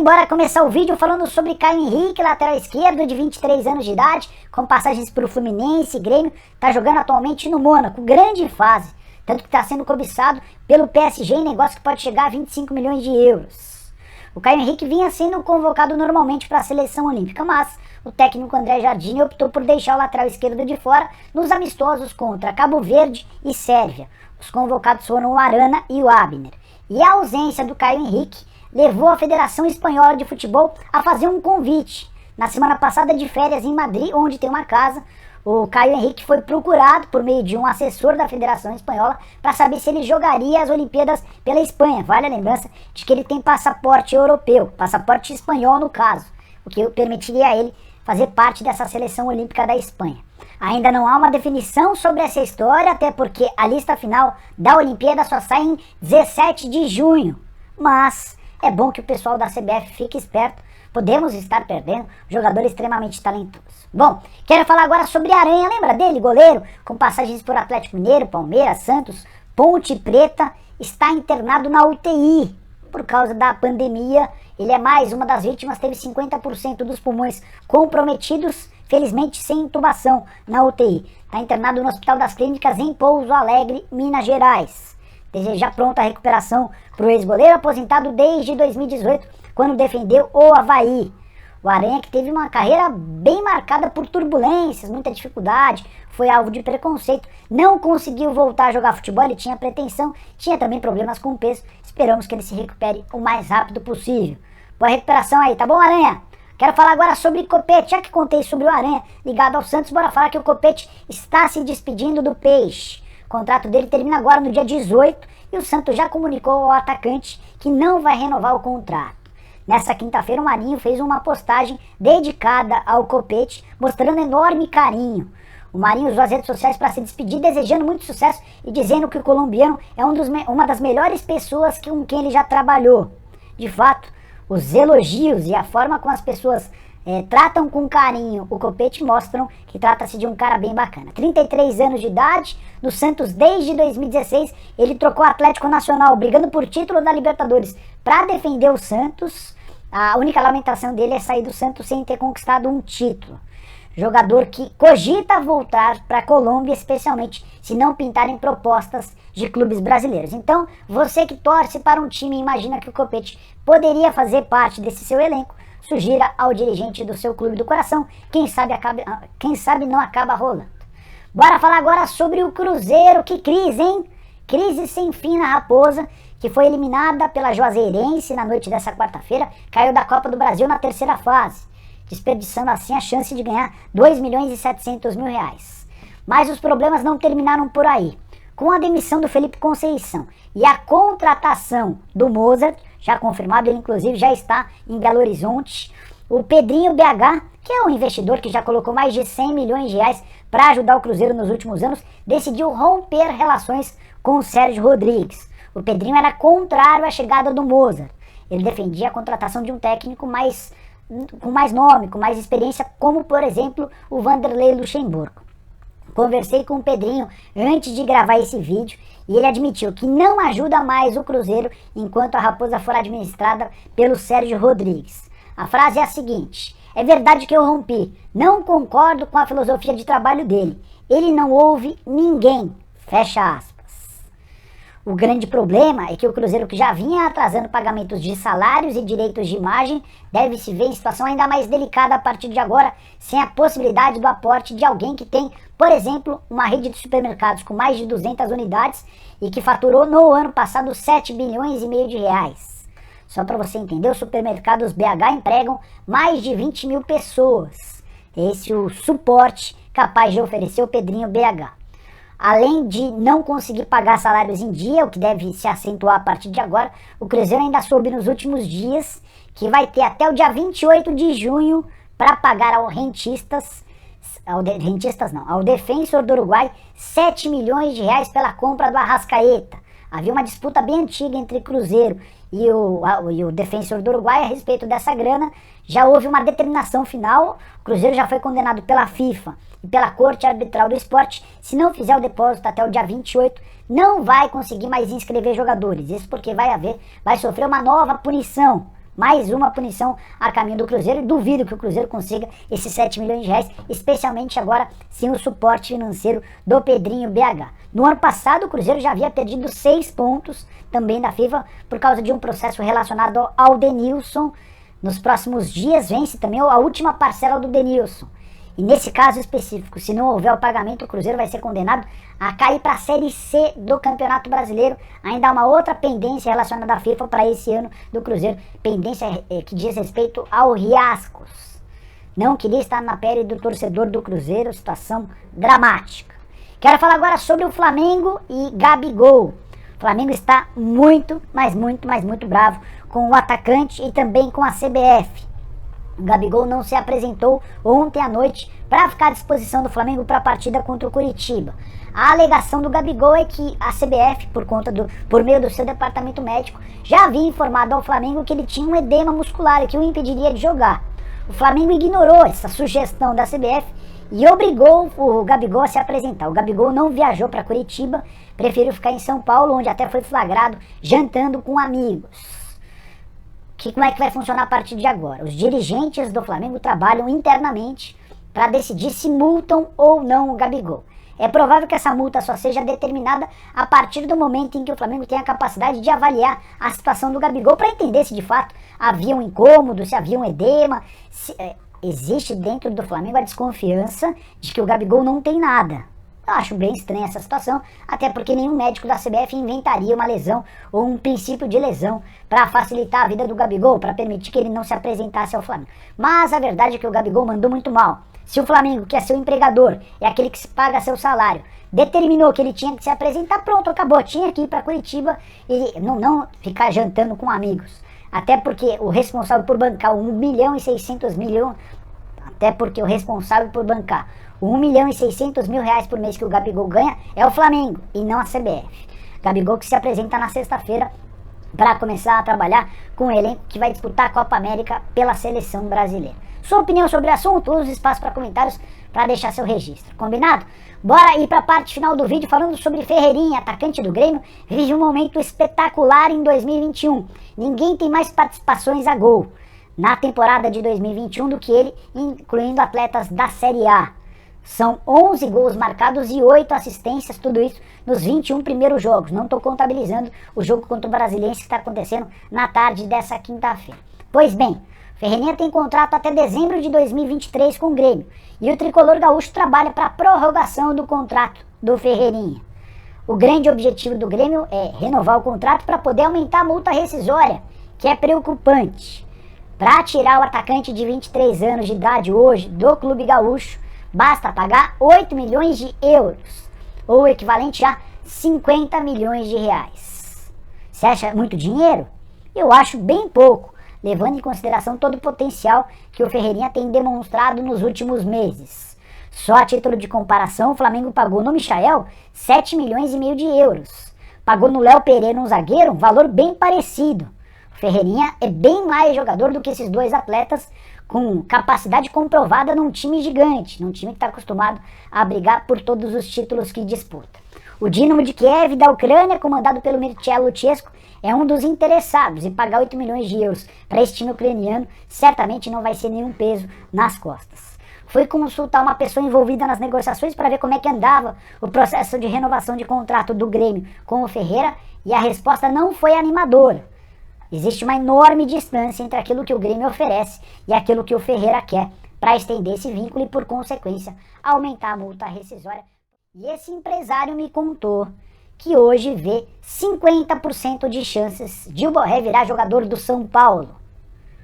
E bora começar o vídeo falando sobre Caio Henrique, lateral esquerdo de 23 anos de idade, com passagens pelo Fluminense e Grêmio, tá jogando atualmente no Mônaco, grande fase, tanto que está sendo cobiçado pelo PSG em negócio que pode chegar a 25 milhões de euros. O Caio Henrique vinha sendo convocado normalmente para a seleção olímpica, mas o técnico André Jardine optou por deixar o lateral esquerdo de fora nos amistosos contra Cabo Verde e Sérvia. Os convocados foram o Arana e o Abner. E a ausência do Caio Henrique levou a Federação Espanhola de Futebol a fazer um convite. Na semana passada, de férias em Madrid, onde tem uma casa, o Caio Henrique foi procurado por meio de um assessor da Federação Espanhola para saber se ele jogaria as Olimpíadas pela Espanha. Vale a lembrança de que ele tem passaporte europeu, passaporte espanhol no caso, o que permitiria a ele fazer parte dessa seleção olímpica da Espanha. Ainda não há uma definição sobre essa história, até porque a lista final da Olimpíada só sai em 17 de junho. Mas é bom que o pessoal da CBF fique esperto, podemos estar perdendo um jogador extremamente talentoso. Bom, quero falar agora sobre Aranha, lembra dele? Goleiro, com passagens por Atlético Mineiro, Palmeiras, Santos, Ponte Preta, está internado na UTI. Por causa da pandemia, ele é mais uma das vítimas, teve 50% dos pulmões comprometidos, felizmente sem intubação na UTI. Está internado no Hospital das Clínicas em Pouso Alegre, Minas Gerais. Deseja pronta recuperação para o ex-goleiro aposentado desde 2018, quando defendeu o Avaí. O Aranha, que teve uma carreira bem marcada por turbulências, muita dificuldade, foi alvo de preconceito, não conseguiu voltar a jogar futebol, ele tinha pretensão, tinha também problemas com o peso. Esperamos que ele se recupere o mais rápido possível. Boa recuperação aí, tá bom, Aranha? Quero falar agora sobre Copete, já que contei sobre o Aranha ligado ao Santos, bora falar que o Copete está se despedindo do Peixe. O contrato dele termina agora no dia 18 e o Santos já comunicou ao atacante que não vai renovar o contrato. Nessa quinta-feira o Marinho fez uma postagem dedicada ao Copete, mostrando enorme carinho. O Marinho usou as redes sociais para se despedir, desejando muito sucesso e dizendo que o colombiano é uma das melhores pessoas com quem ele já trabalhou. De fato, os elogios e a forma como as pessoas tratam com carinho o Copete mostram que trata-se de um cara bem bacana. 33 anos de idade, no Santos desde 2016, ele trocou o Atlético Nacional, brigando por título da Libertadores, para defender o Santos. A única lamentação dele é sair do Santos sem ter conquistado um título. Jogador que cogita voltar para a Colômbia, especialmente se não pintarem propostas de clubes brasileiros. Então, você que torce para um time e imagina que o Copete poderia fazer parte desse seu elenco, sugira ao dirigente do seu clube do coração, quem sabe não acaba rolando. Bora falar agora sobre o Cruzeiro, que crise, hein? Crise sem fim na Raposa, que foi eliminada pela Juazeirense na noite dessa quarta-feira, caiu da Copa do Brasil na terceira fase, desperdiçando assim a chance de ganhar 2 milhões e 700 mil reais. Mas os problemas não terminaram por aí. Com a demissão do Felipe Conceição e a contratação do Mozart, já confirmado, ele inclusive já está em Belo Horizonte, o Pedrinho BH, que é um investidor que já colocou mais de 100 milhões de reais para ajudar o Cruzeiro nos últimos anos, decidiu romper relações com o Sérgio Rodrigues. O Pedrinho era contrário à chegada do Mozart. Ele defendia a contratação de um técnico com mais nome, com mais experiência, como por exemplo o Vanderlei Luxemburgo. Conversei com o Pedrinho antes de gravar esse vídeo e ele admitiu que não ajuda mais o Cruzeiro enquanto a Raposa for administrada pelo Sérgio Rodrigues. A frase é a seguinte: é verdade que eu rompi, não concordo com a filosofia de trabalho dele, ele não ouve ninguém, fecha aspas. O grande problema é que o Cruzeiro, que já vinha atrasando pagamentos de salários e direitos de imagem, deve se ver em situação ainda mais delicada a partir de agora, sem a possibilidade do aporte de alguém que tem, por exemplo, uma rede de supermercados com mais de 200 unidades e que faturou no ano passado 7 bilhões e meio de reais. Só para você entender, os supermercados BH empregam mais de 20 mil pessoas. Esse é o suporte capaz de oferecer o Pedrinho BH. Além de não conseguir pagar salários em dia, o que deve se acentuar a partir de agora, o Cruzeiro ainda soube nos últimos dias que vai ter até o dia 28 de junho para pagar ao Defensor do Uruguai 7 milhões de reais pela compra do Arrascaeta. Havia uma disputa bem antiga entre Cruzeiro e o Defensor do Uruguai a respeito dessa grana. Já houve uma determinação final, o Cruzeiro já foi condenado pela FIFA e pela Corte Arbitral do Esporte. Se não fizer o depósito até o dia 28, não vai conseguir mais inscrever jogadores. Isso porque vai sofrer uma nova punição mais uma punição a caminho do Cruzeiro, e duvido que o Cruzeiro consiga esses 7 milhões de reais, especialmente agora sem o suporte financeiro do Pedrinho BH. No ano passado o Cruzeiro já havia perdido 6 pontos também da FIFA por causa de um processo relacionado ao Denilson. Nos próximos dias vence também a última parcela do Denilson. E nesse caso específico, se não houver o pagamento, o Cruzeiro vai ser condenado a cair para a Série C do Campeonato Brasileiro. Ainda há uma outra pendência relacionada à FIFA para esse ano do Cruzeiro. Pendência que diz respeito ao Riascos. Não queria estar na pele do torcedor do Cruzeiro, situação dramática. Quero falar agora sobre o Flamengo e Gabigol. O Flamengo está muito, mas muito bravo com o atacante e também com a CBF. O Gabigol não se apresentou ontem à noite para ficar à disposição do Flamengo para a partida contra o Curitiba. A alegação do Gabigol é que a CBF, por meio do seu departamento médico, já havia informado ao Flamengo que ele tinha um edema muscular e que o impediria de jogar. O Flamengo ignorou essa sugestão da CBF e obrigou o Gabigol a se apresentar. O Gabigol não viajou para Curitiba, preferiu ficar em São Paulo, onde até foi flagrado jantando com amigos. Como é que vai funcionar a partir de agora? Os dirigentes do Flamengo trabalham internamente para decidir se multam ou não o Gabigol. É provável que essa multa só seja determinada a partir do momento em que o Flamengo tem a capacidade de avaliar a situação do Gabigol para entender se de fato havia um incômodo, se havia um edema. Existe dentro do Flamengo a desconfiança de que o Gabigol não tem nada. Eu acho bem estranha essa situação, até porque nenhum médico da CBF inventaria uma lesão ou um princípio de lesão para facilitar a vida do Gabigol, para permitir que ele não se apresentasse ao Flamengo. Mas a verdade é que o Gabigol mandou muito mal. Se o Flamengo, que é seu empregador, é aquele que se paga seu salário, determinou que ele tinha que se apresentar, pronto, acabou, tinha que ir para Curitiba e não ficar jantando com amigos. Até porque o responsável por bancar 1.600.000.000, até porque o responsável por bancar 1.600.000 reais por mês que o Gabigol ganha é o Flamengo e não a CBF. Gabigol que se apresenta na sexta-feira para começar a trabalhar com o elenco que vai disputar a Copa América pela seleção brasileira. Sua opinião sobre o assunto, use o espaço para comentários para deixar seu registro. Combinado? Bora ir para a parte final do vídeo falando sobre Ferreirinha, atacante do Grêmio, vive um momento espetacular em 2021. Ninguém tem mais participações a gol na temporada de 2021 do que ele, incluindo atletas da Série A. São 11 gols marcados e 8 assistências, tudo isso nos 21 primeiros jogos. Não estou contabilizando o jogo contra o Brasiliense que está acontecendo na tarde dessa quinta-feira. Pois bem, Ferreirinha tem contrato até dezembro de 2023 com o Grêmio. E o tricolor gaúcho trabalha para a prorrogação do contrato do Ferreirinha. O grande objetivo do Grêmio é renovar o contrato para poder aumentar a multa rescisória, que é preocupante. Para tirar o atacante de 23 anos de idade hoje do clube gaúcho, basta pagar 8 milhões de euros, ou o equivalente a 50 milhões de reais. Você acha muito dinheiro? Eu acho bem pouco, levando em consideração todo o potencial que o Ferreirinha tem demonstrado nos últimos meses. Só a título de comparação, o Flamengo pagou no Michael 7 milhões e meio de euros. Pagou no Léo Pereira, um zagueiro, um valor bem parecido. O Ferreirinha é bem mais jogador do que esses dois atletas, com capacidade comprovada num time gigante, num time que está acostumado a brigar por todos os títulos que disputa. O Dinamo de Kiev da Ucrânia, comandado pelo Mircea Luchescu, é um dos interessados em pagar 8 milhões de euros para esse time ucraniano, certamente não vai ser nenhum peso nas costas. Fui consultar uma pessoa envolvida nas negociações para ver como é que andava o processo de renovação de contrato do Grêmio com o Ferreira e a resposta não foi animadora. Existe uma enorme distância entre aquilo que o Grêmio oferece e aquilo que o Ferreira quer para estender esse vínculo e, por consequência, aumentar a multa rescisória. E esse empresário me contou que hoje vê 50% de chances de o Borré virar jogador do São Paulo.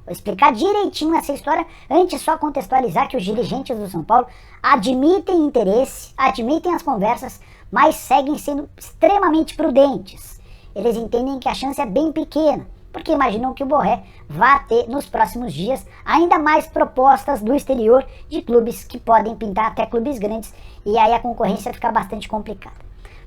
Vou explicar direitinho essa história, antes só contextualizar que os dirigentes do São Paulo admitem interesse, admitem as conversas, mas seguem sendo extremamente prudentes. Eles entendem que a chance é bem pequena, porque imaginam que o Borré vá ter nos próximos dias ainda mais propostas do exterior de clubes que podem pintar até clubes grandes, e aí a concorrência fica bastante complicada.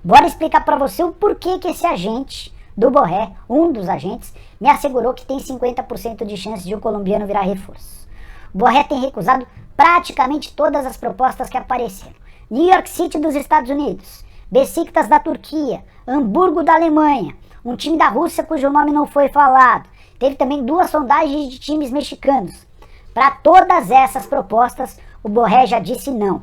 Bora explicar para você o porquê que esse agente do Borré, um dos agentes, me assegurou que tem 50% de chance de o colombiano virar reforço. O Borré tem recusado praticamente todas as propostas que apareceram. New York City dos Estados Unidos, Besiktas da Turquia, Hamburgo da Alemanha, um time da Rússia cujo nome não foi falado, Teve também 2 sondagens de times mexicanos. Para todas essas propostas, o Borré já disse não.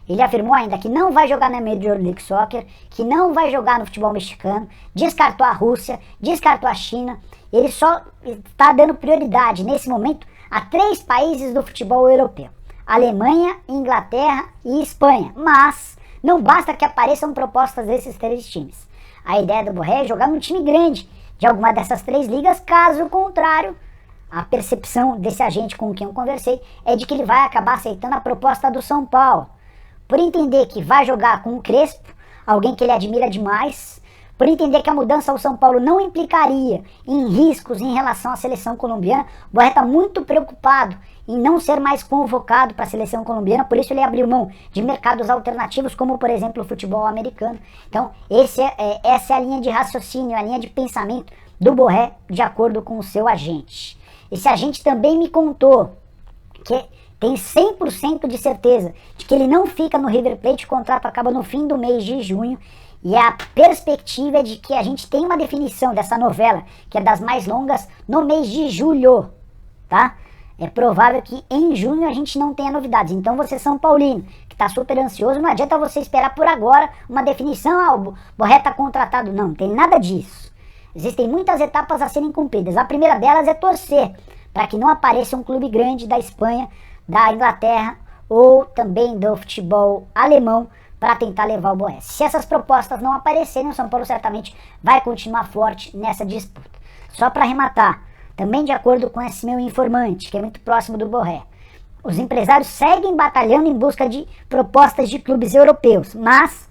Ele afirmou ainda que não vai jogar na Major League Soccer, que não vai jogar no futebol mexicano, descartou a Rússia, descartou a China. Ele só está dando prioridade nesse momento a 3 países do futebol europeu: Alemanha, Inglaterra e Espanha. Mas não basta que apareçam propostas desses 3 times. A ideia do Borré é jogar num time grande de alguma dessas 3 ligas. Caso contrário, a percepção desse agente com quem eu conversei é de que ele vai acabar aceitando a proposta do São Paulo, por entender que vai jogar com o Crespo, alguém que ele admira demais, por entender que a mudança ao São Paulo não implicaria em riscos em relação à seleção colombiana. O Borré está muito preocupado em não ser mais convocado para a seleção colombiana, por isso ele abriu mão de mercados alternativos, como por exemplo o futebol americano. Então essa é a linha de raciocínio, a linha de pensamento do Borré, de acordo com o seu agente. Esse agente também me contou que tem 100% de certeza de que ele não fica no River Plate. O contrato acaba no fim do mês de junho. E a perspectiva é de que a gente tenha uma definição dessa novela, que é das mais longas, no mês de julho, tá? É provável que em junho a gente não tenha novidades. Então você, São Paulino, que está super ansioso, não adianta você esperar por agora uma definição. O Borré está contratado. Não tem nada disso. Existem muitas etapas a serem cumpridas. A primeira delas é torcer para que não apareça um clube grande da Espanha, da Inglaterra ou também do futebol alemão para tentar levar o Borré. Se essas propostas não aparecerem, o São Paulo certamente vai continuar forte nessa disputa. Só para arrematar, também de acordo com esse meu informante, que é muito próximo do Borré, os empresários seguem batalhando em busca de propostas de clubes europeus, mas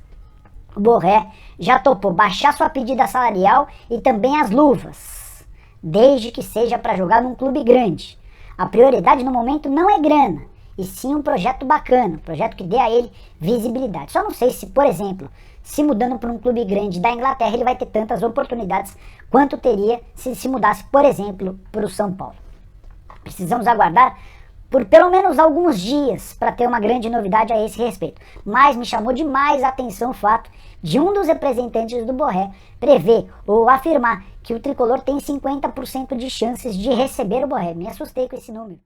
o Borré já topou baixar sua pedida salarial e também as luvas, desde que seja para jogar num clube grande. A prioridade no momento não é grana, e sim um projeto bacana, um projeto que dê a ele visibilidade. Só não sei se, por exemplo, se mudando para um clube grande da Inglaterra, ele vai ter tantas oportunidades quanto teria se mudasse, por exemplo, para o São Paulo. Precisamos aguardar por pelo menos alguns dias para ter uma grande novidade a esse respeito. Mas me chamou demais a atenção o fato de um dos representantes do Borré prever ou afirmar que o tricolor tem 50% de chances de receber o Borré. Me assustei com esse número.